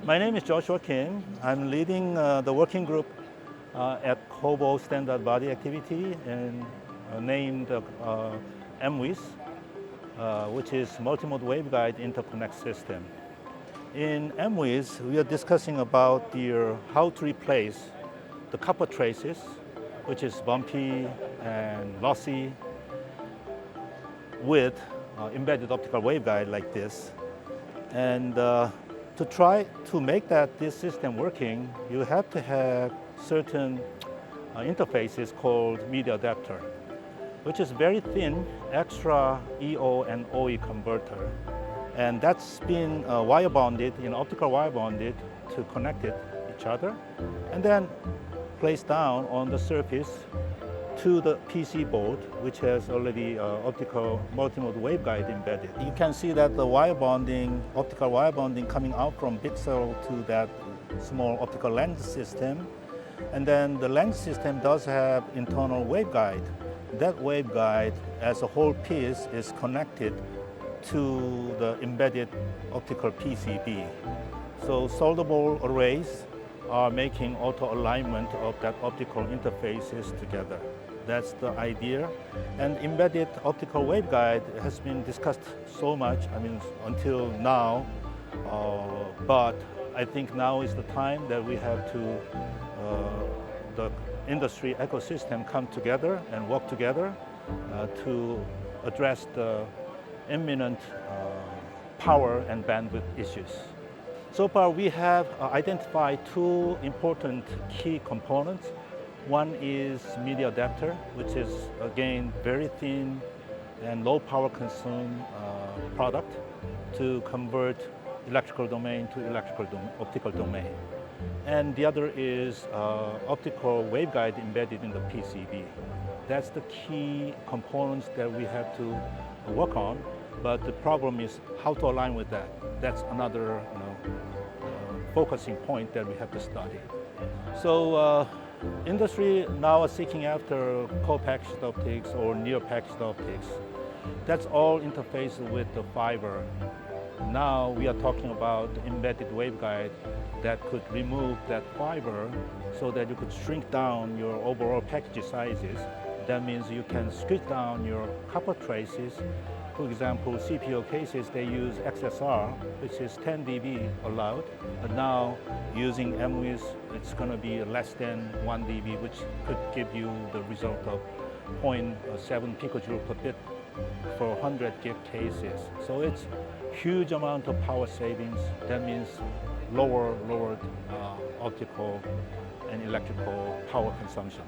My name is Joshua Kim. I'm leading the working group at COBO Standard Body Activity and named MWIS, which is Multi-mode Waveguide Interconnect System. In MWIS, we are discussing about how to replace the copper traces, which is bumpy and lossy, with embedded optical waveguide like this. And to try to make this system working, you have to have certain interfaces called media adapter, which is very thin, extra EO and OE converter. And that's been wire bonded, optical wire bonded to connect each other, and then placed down on the surface to the PC board, which has already optical multi-mode waveguide embedded. You can see that the wire bonding, optical wire bonding coming out from VCSEL to that small optical lens system. And then the lens system does have internal waveguide. That waveguide as a whole piece is connected to the embedded optical PCB. So solderable arrays are making auto alignment of that optical interfaces together. That's the idea. And embedded optical waveguide has been discussed so much, until now, but I think now is the time that we have to, the industry ecosystem come together and work together to address the imminent power and bandwidth issues. So far, we have identified two important key components. One is media adapter, which is, again, very thin and low power consume product to convert electrical domain to optical domain. And the other is optical waveguide embedded in the PCB. That's the key components that we have to work on, but the problem is how to align with that. That's another focusing point that we have to study. So industry now is seeking after co-packaged optics or near-packaged optics. That's all interfaced with the fiber. Now we are talking about embedded waveguide that could remove that fiber so that you could shrink down your overall package sizes. That means you can squeeze down your copper traces. For example, CPO cases, they use XSR, which is 10 dB allowed. But now, using MWIS, it's going to be less than 1 dB, which could give you the result of 0.7 picojoule per bit for 100 gig cases. So it's huge amount of power savings. That means lowered optical and electrical power consumption.